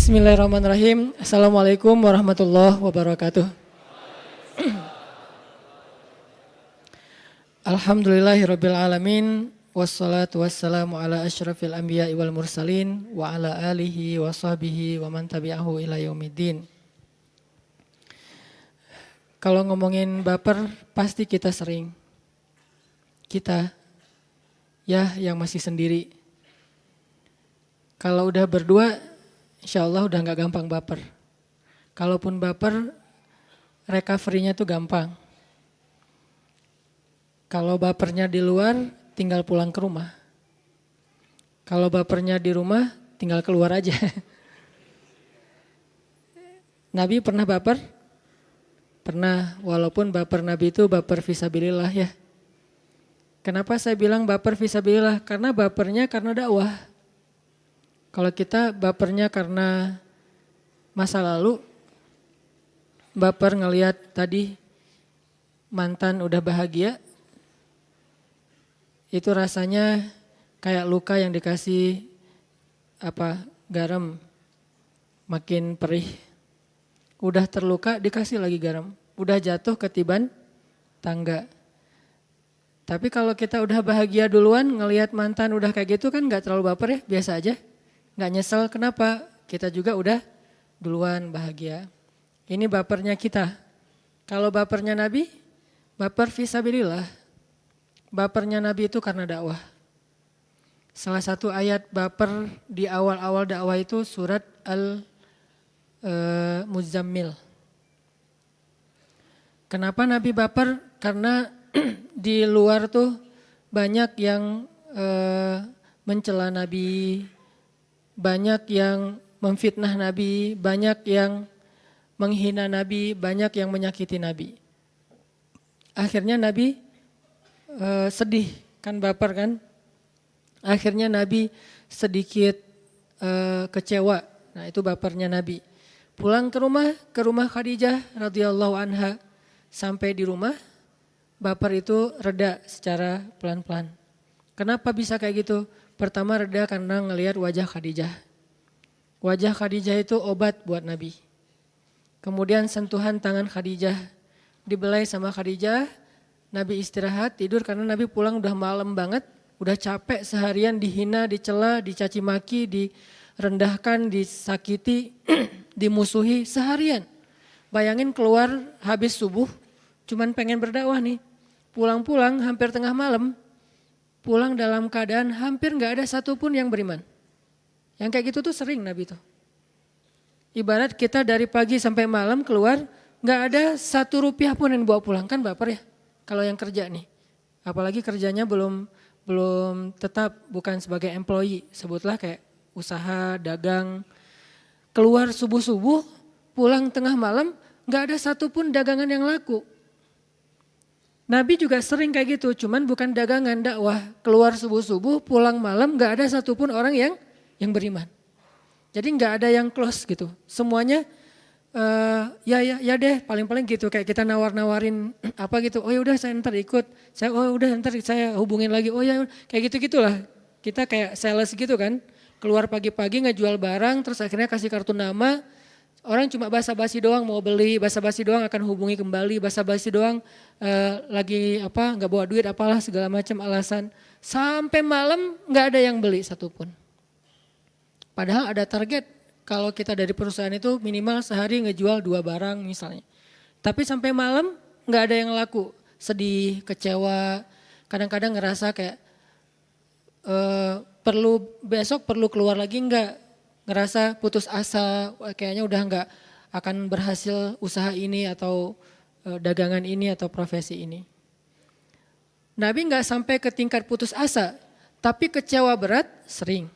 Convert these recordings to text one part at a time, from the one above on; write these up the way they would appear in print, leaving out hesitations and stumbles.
Bismillahirrahmanirrahim. Assalamualaikum warahmatullahi wabarakatuh. Alhamdulillahirabbil alamin wassalatu wassalamu ala asyrafil anbiya'i wal mursalin wa ala alihi wa sahbihi wa man tabi'ahu ila yaumiddin. Kalau ngomongin baper pasti kita sering. Kita ya yang masih sendiri. Kalau udah berdua insya Allah udah gak gampang baper. Kalaupun baper, recovery-nya tuh gampang. Kalau bapernya di luar, tinggal pulang ke rumah. Kalau bapernya di rumah, tinggal keluar aja. Nabi pernah baper? Pernah, walaupun baper Nabi itu baper fisabilillah ya. Kenapa saya bilang baper fisabilillah? Karena bapernya karena dakwah. Kalau kita bapernya karena masa lalu, baper ngelihat tadi mantan udah bahagia, itu rasanya kayak luka yang dikasih garam, makin perih. Udah terluka dikasih lagi garam, udah jatuh ketiban tangga. Tapi kalau kita udah bahagia duluan ngelihat mantan udah kayak gitu kan gak terlalu baper ya, biasa aja. Gak nyesel, kenapa? Kita juga udah duluan bahagia. Ini bapernya kita. Kalau bapernya Nabi, baper fisabilillah. Bapernya Nabi itu karena dakwah. Salah satu ayat baper di awal-awal dakwah itu surat Al-Muzammil. Kenapa Nabi baper? Karena di luar tuh banyak yang mencela Nabi, banyak yang memfitnah Nabi, banyak yang menghina Nabi, banyak yang menyakiti Nabi. Akhirnya Nabi sedih, kan baper kan. Akhirnya Nabi sedikit kecewa, nah itu bapernya Nabi. Pulang ke rumah Khadijah radhiyallahu anha. Sampai di rumah, baper itu reda secara pelan-pelan. Kenapa bisa kayak gitu? Pertama reda karena ngelihat wajah Khadijah. Wajah Khadijah itu obat buat Nabi. Kemudian sentuhan tangan Khadijah. Dibelai sama Khadijah, Nabi istirahat, tidur karena Nabi pulang udah malam banget. Udah capek seharian dihina, dicela, dicaci maki, direndahkan, disakiti, dimusuhi seharian. Bayangin keluar habis subuh, cuman pengen berdakwah nih. Pulang-pulang hampir tengah malam. Pulang dalam keadaan hampir gak ada satupun yang beriman. Yang kayak gitu tuh sering Nabi tuh. Ibarat kita dari pagi sampai malam keluar, gak ada 1 rupiah pun yang bawa pulang. Kan baper ya kalau yang kerja nih. Apalagi kerjanya belum tetap, bukan sebagai employee. Sebutlah kayak usaha, dagang. Keluar subuh-subuh, pulang tengah malam, gak ada satupun dagangan yang laku. Nabi juga sering kayak gitu, cuman bukan dagangan, dakwah. Keluar subuh-subuh, pulang malam, gak ada satupun orang yang beriman. Jadi gak ada yang close gitu. Semuanya ya deh, paling-paling gitu. Kayak kita nawar-nawarin apa gitu. Oh ya udah saya ntar ikut. Ntar saya hubungin lagi. Oh ya kayak gitu-gitulah. Kita kayak sales gitu kan. Keluar pagi-pagi ngejual barang, terus akhirnya kasih kartu nama. Orang cuma basa-basi doang mau beli, basa-basi doang akan hubungi kembali, basa-basi doang lagi nggak bawa duit apalah segala macam alasan. Sampai malam nggak ada yang beli satupun. Padahal ada target kalau kita dari perusahaan itu minimal sehari ngejual 2 barang misalnya. Tapi sampai malam nggak ada yang laku, sedih, kecewa, kadang-kadang ngerasa kayak besok perlu keluar lagi nggak? Ngerasa putus asa, kayaknya udah nggak akan berhasil usaha ini atau dagangan ini atau profesi ini. Nabi nggak sampai ke tingkat putus asa, tapi kecewa berat sering.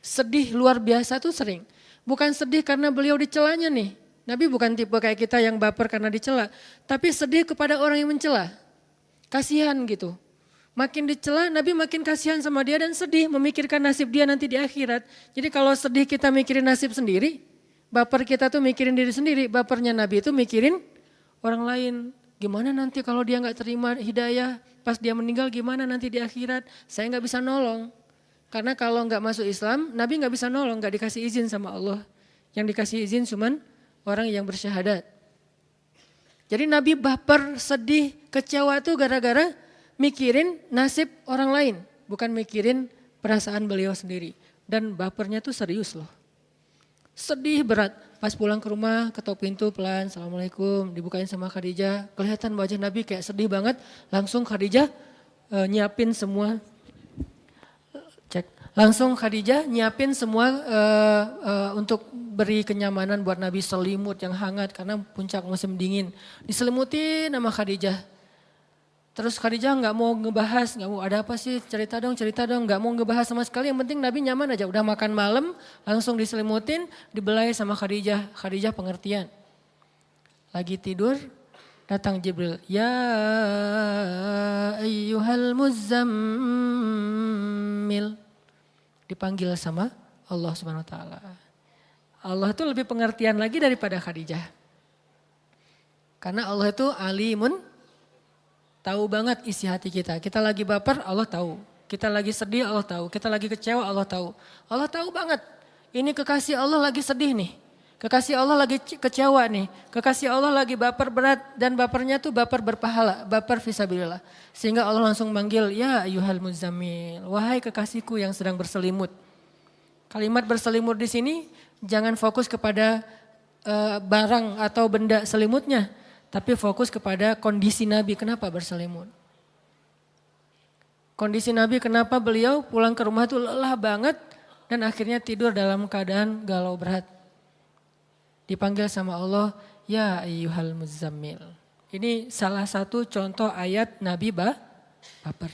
Sedih luar biasa tuh sering. Bukan sedih karena beliau dicelanya nih. Nabi bukan tipe kayak kita yang baper karena dicela, tapi sedih kepada orang yang mencela. Kasihan gitu. Makin dicela, Nabi makin kasihan sama dia dan sedih memikirkan nasib dia nanti di akhirat. Jadi kalau sedih kita mikirin nasib sendiri, baper kita tuh mikirin diri sendiri. Bapernya Nabi itu mikirin orang lain. Gimana nanti kalau dia gak terima hidayah, pas dia meninggal gimana nanti di akhirat. Saya gak bisa nolong. Karena kalau gak masuk Islam, Nabi gak bisa nolong, gak dikasih izin sama Allah. Yang dikasih izin cuman orang yang bersyahadat. Jadi Nabi baper, sedih, kecewa tuh gara-gara mikirin nasib orang lain. Bukan mikirin perasaan beliau sendiri. Dan bapernya tuh serius loh. Sedih berat. Pas pulang ke rumah, ketok pintu pelan, Assalamualaikum, dibukain sama Khadijah. Kelihatan wajah Nabi kayak sedih banget. Langsung Khadijah nyiapin semua. Langsung Khadijah nyiapin semua untuk beri kenyamanan buat Nabi, selimut yang hangat karena puncak musim dingin. Diselimutin sama Khadijah. Terus Khadijah nggak mau ngebahas, nggak mau ada apa sih, cerita dong, nggak mau ngebahas sama sekali. Yang penting Nabi nyaman aja. Udah makan malam, langsung diselimutin, dibelai sama Khadijah. Khadijah pengertian. Lagi tidur, datang Jibril. Ya ayyuhal muzammil. Dipanggil sama Allah Subhanahu wa taala. Allah itu lebih pengertian lagi daripada Khadijah. Karena Allah itu alimun, tahu banget isi hati kita. Kita lagi baper, Allah tahu. Kita lagi sedih, Allah tahu. Kita lagi kecewa, Allah tahu. Allah tahu banget. Ini kekasih Allah lagi sedih nih. Kekasih Allah lagi kecewa nih. Kekasih Allah lagi baper berat dan bapernya tuh baper berpahala, baper fisabilillah. Sehingga Allah langsung manggil, ya ayyuhal muzammil, wahai kekasihku yang sedang berselimut. Kalimat berselimut di sini jangan fokus kepada barang atau benda selimutnya, tapi fokus kepada kondisi Nabi kenapa berselimut. Kondisi Nabi kenapa beliau pulang ke rumah tuh lelah banget dan akhirnya tidur dalam keadaan galau berat. Dipanggil sama Allah, ya ayyuhal muzammil. Ini salah satu contoh ayat Nabi baper.